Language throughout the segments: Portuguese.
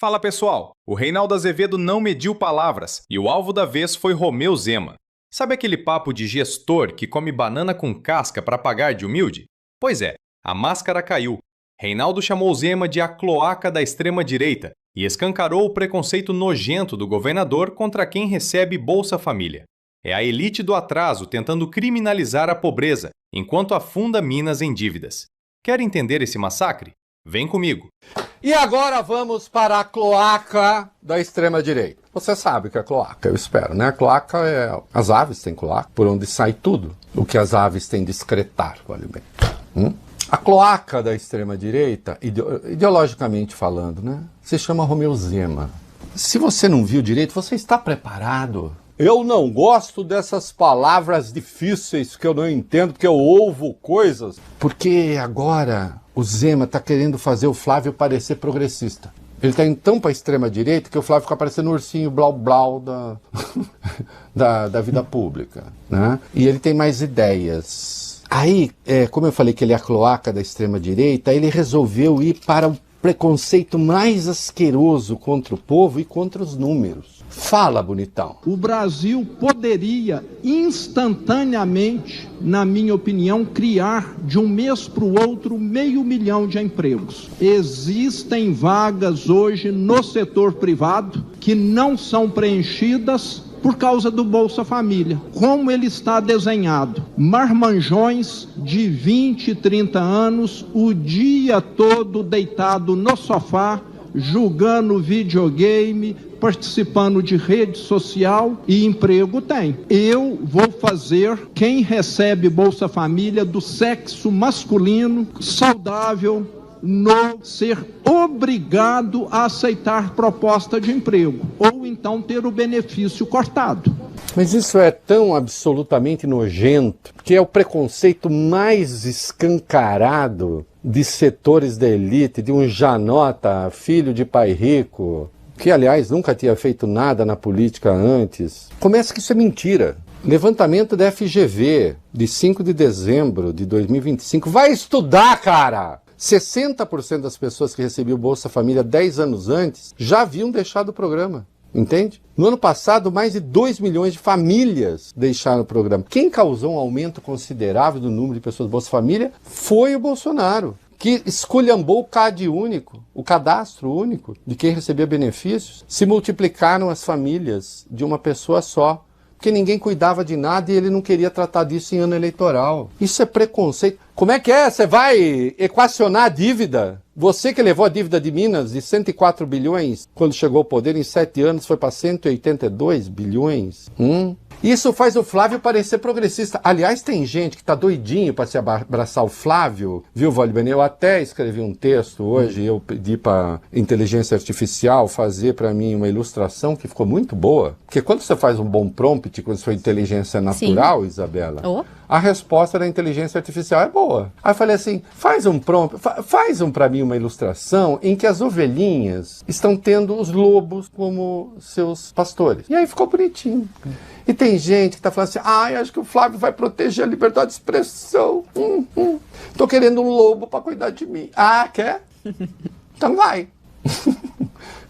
Fala pessoal, o Reinaldo Azevedo não mediu palavras e o alvo da vez foi Romeu Zema. Sabe aquele papo de gestor que come banana com casca para pagar de humilde? Pois é, a máscara caiu. Reinaldo chamou Zema de a cloaca da extrema-direita e escancarou o preconceito nojento do governador contra quem recebe Bolsa Família. É a elite do atraso tentando criminalizar a pobreza, enquanto afunda Minas em dívidas. Quer entender esse massacre? Vem comigo. E agora vamos para a cloaca da extrema-direita. Você sabe o que é cloaca, eu espero, né? A cloaca é... As aves têm cloaca, por onde sai tudo o que as aves têm de excretar, olha bem. A cloaca da extrema-direita, ideologicamente falando, né? Se chama Romeu Zema. Se você não viu direito, você está preparado? Eu não gosto dessas palavras difíceis que eu não entendo, porque eu ouvo coisas. Porque agora o Zema está querendo fazer o Flávio parecer progressista. Ele está indo tão para a extrema-direita que o Flávio fica parecendo um ursinho blau-blau da vida pública, né? E ele tem mais ideias. Aí, como eu falei que ele é a cloaca da extrema-direita, ele resolveu ir para o preconceito mais asqueroso contra o povo e contra os números. Fala, bonitão. O Brasil poderia instantaneamente, na minha opinião, criar de um mês para o outro 500 mil de empregos. Existem vagas hoje no setor privado que não são preenchidas por causa do Bolsa Família. Como ele está desenhado? Marmanjões de 20, 30 anos, o dia todo deitado no sofá, jogando videogame, participando de rede social, e emprego tem. Eu vou fazer quem recebe Bolsa Família do sexo masculino, saudável, não ser obrigado a aceitar proposta de emprego, ou então ter o benefício cortado. Mas isso é tão absolutamente nojento, que é o preconceito mais escancarado de setores da elite, de um Janota, filho de pai rico, que aliás nunca tinha feito nada na política antes. Começa que isso é mentira. Levantamento da FGV, de 5 de dezembro de 2025. Vai estudar, cara! 60% das pessoas que recebiam Bolsa Família 10 anos antes já haviam deixado o programa. Entende? No ano passado, mais de 2 milhões de famílias deixaram o programa. Quem causou um aumento considerável do número de pessoas Bolsa Família foi o Bolsonaro, que esculhambou o CAD único, o cadastro único de quem recebia benefícios. Se multiplicaram as famílias de uma pessoa só, porque ninguém cuidava de nada e ele não queria tratar disso em ano eleitoral. Isso é preconceito. Como é que é? Você vai equacionar a dívida? Você que levou a dívida de Minas de 104 bilhões, quando chegou ao poder, em 7 anos foi para 182 bilhões. Isso faz o Flávio parecer progressista. Aliás, tem gente que está doidinho para se abraçar o Flávio, viu, Valdemar? Eu até escrevi um texto hoje, eu pedi para inteligência artificial fazer para mim uma ilustração que ficou muito boa. Porque quando você faz um bom prompt com sua inteligência natural, sim, Isabela, a resposta da inteligência artificial é boa. Aí eu falei assim, faz um prompt, faz para mim uma ilustração em que as ovelhinhas estão tendo os lobos como seus pastores. E aí ficou bonitinho. E tem gente que está falando assim, acho que o Flávio vai proteger a liberdade de expressão. Tô querendo um lobo para cuidar de mim. Quer? Então vai.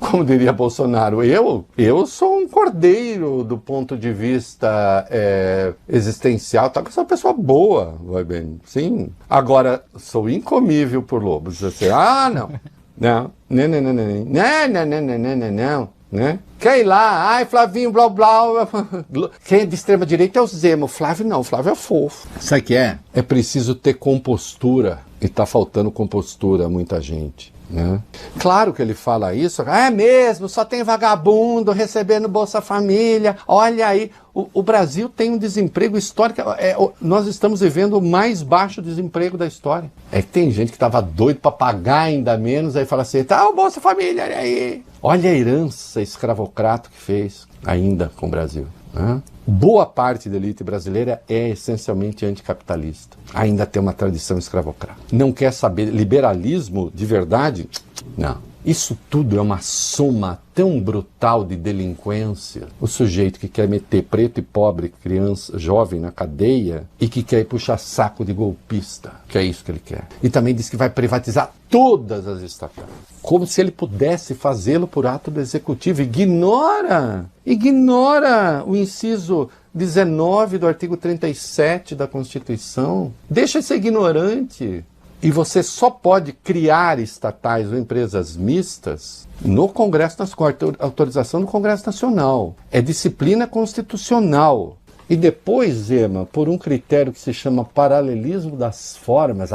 Como diria Bolsonaro, eu sou um cordeiro do ponto de vista existencial, tá? Eu sou uma pessoa boa, vai bem, sim. Agora, sou incomível por lobos. Assim, não. Né? Quer ir lá? Flavinho, blá, blá. Quem é de extrema direita é o Zema. O Flávio não, o Flávio é fofo. Sabe o que é? É preciso ter compostura. E tá faltando compostura a muita gente. Né? Claro que ele fala isso, é mesmo, só tem vagabundo recebendo Bolsa Família, olha aí, o Brasil tem um desemprego histórico, nós estamos vivendo o mais baixo desemprego da história. É que tem gente que estava doido para pagar ainda menos, aí fala assim, o Bolsa Família, olha aí. Olha a herança escravocrata que fez ainda com o Brasil. Né? Boa parte da elite brasileira é essencialmente anticapitalista. Ainda tem uma tradição escravocrata. Não quer saber liberalismo de verdade? Não. Isso tudo é uma soma tão brutal de delinquência. O sujeito que quer meter preto e pobre, criança, jovem na cadeia e que quer puxar saco de golpista, que é isso que ele quer. E também diz que vai privatizar todas as estatais, como se ele pudesse fazê-lo por ato do executivo. Ignora o inciso 19 do artigo 37 da Constituição. Deixa esse ignorante. E você só pode criar estatais ou empresas mistas no Congresso, com a autorização do Congresso Nacional. É disciplina constitucional. E depois, Zema, por um critério que se chama paralelismo das formas,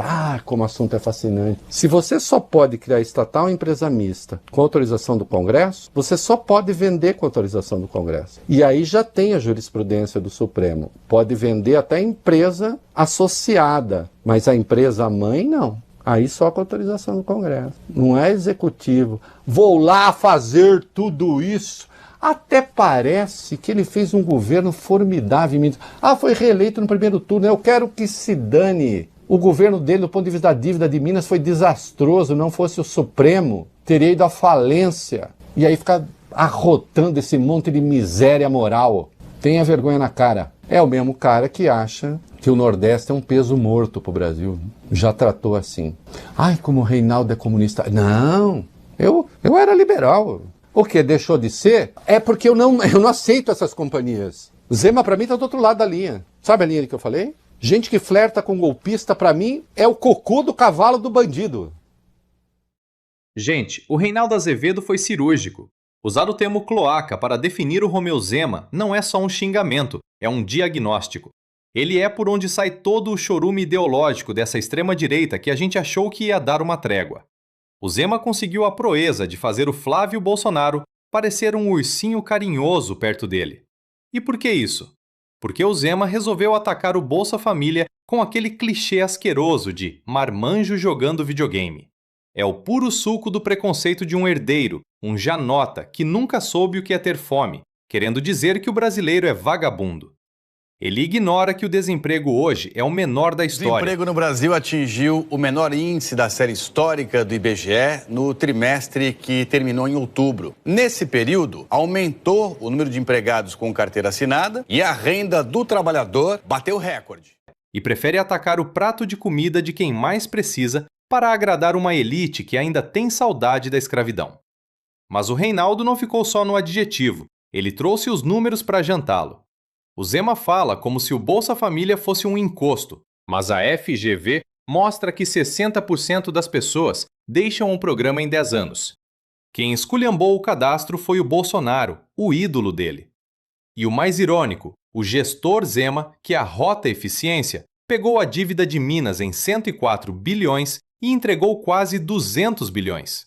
como o assunto é fascinante. Se você só pode criar estatal ou empresa mista com autorização do Congresso, você só pode vender com autorização do Congresso. E aí já tem a jurisprudência do Supremo. Pode vender até empresa associada, mas a empresa mãe não. Aí só com autorização do Congresso. Não é executivo. Vou lá fazer tudo isso. Até parece que ele fez um governo formidável. Foi reeleito no primeiro turno. Eu quero que se dane. O governo dele, do ponto de vista da dívida de Minas, foi desastroso. Não fosse o Supremo, teria ido à falência. E aí fica arrotando esse monte de miséria moral. Tenha vergonha na cara. É o mesmo cara que acha que o Nordeste é um peso morto para o Brasil. Já tratou assim. Como o Reinaldo é comunista. Não, eu era liberal. O que deixou de ser é porque eu não aceito essas companhias. Zema, para mim, está do outro lado da linha. Sabe a linha que eu falei? Gente que flerta com golpista, para mim, é o cocô do cavalo do bandido. Gente, o Reinaldo Azevedo foi cirúrgico. Usar o termo cloaca para definir o Romeu Zema não é só um xingamento, é um diagnóstico. Ele é por onde sai todo o chorume ideológico dessa extrema-direita que a gente achou que ia dar uma trégua. O Zema conseguiu a proeza de fazer o Flávio Bolsonaro parecer um ursinho carinhoso perto dele. E por que isso? Porque o Zema resolveu atacar o Bolsa Família com aquele clichê asqueroso de marmanjo jogando videogame. É o puro suco do preconceito de um herdeiro, um janota que nunca soube o que é ter fome, querendo dizer que o brasileiro é vagabundo. Ele ignora que o desemprego hoje é o menor da história. O desemprego no Brasil atingiu o menor índice da série histórica do IBGE no trimestre que terminou em outubro. Nesse período, aumentou o número de empregados com carteira assinada e a renda do trabalhador bateu recorde. E prefere atacar o prato de comida de quem mais precisa para agradar uma elite que ainda tem saudade da escravidão. Mas o Reinaldo não ficou só no adjetivo, ele trouxe os números para jantá-lo. O Zema fala como se o Bolsa Família fosse um encosto, mas a FGV mostra que 60% das pessoas deixam o programa em 10 anos. Quem esculhambou o cadastro foi o Bolsonaro, o ídolo dele. E o mais irônico, o gestor Zema, que arrota a eficiência, pegou a dívida de Minas em 104 bilhões e entregou quase 200 bilhões.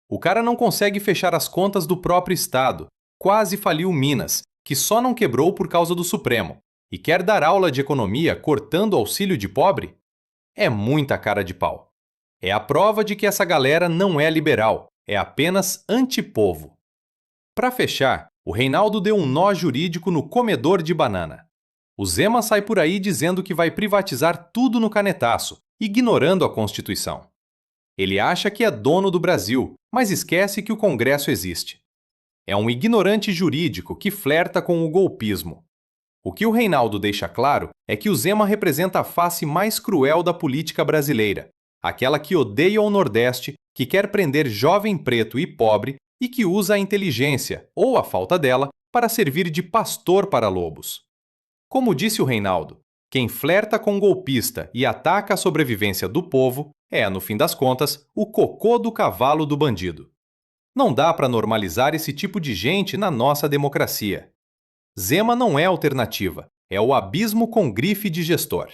O cara não consegue fechar as contas do próprio Estado, quase faliu Minas, que só não quebrou por causa do Supremo, e quer dar aula de economia cortando o auxílio de pobre? É muita cara de pau. É a prova de que essa galera não é liberal, é apenas antipovo. Para fechar, o Reinaldo deu um nó jurídico no comedor de banana. O Zema sai por aí dizendo que vai privatizar tudo no canetaço, ignorando a Constituição. Ele acha que é dono do Brasil, mas esquece que o Congresso existe. É um ignorante jurídico que flerta com o golpismo. O que o Reinaldo deixa claro é que o Zema representa a face mais cruel da política brasileira, aquela que odeia o Nordeste, que quer prender jovem preto e pobre e que usa a inteligência, ou a falta dela, para servir de pastor para lobos. Como disse o Reinaldo, quem flerta com golpista e ataca a sobrevivência do povo é, no fim das contas, o cocô do cavalo do bandido. Não dá para normalizar esse tipo de gente na nossa democracia. Zema não é alternativa, é o abismo com grife de gestor.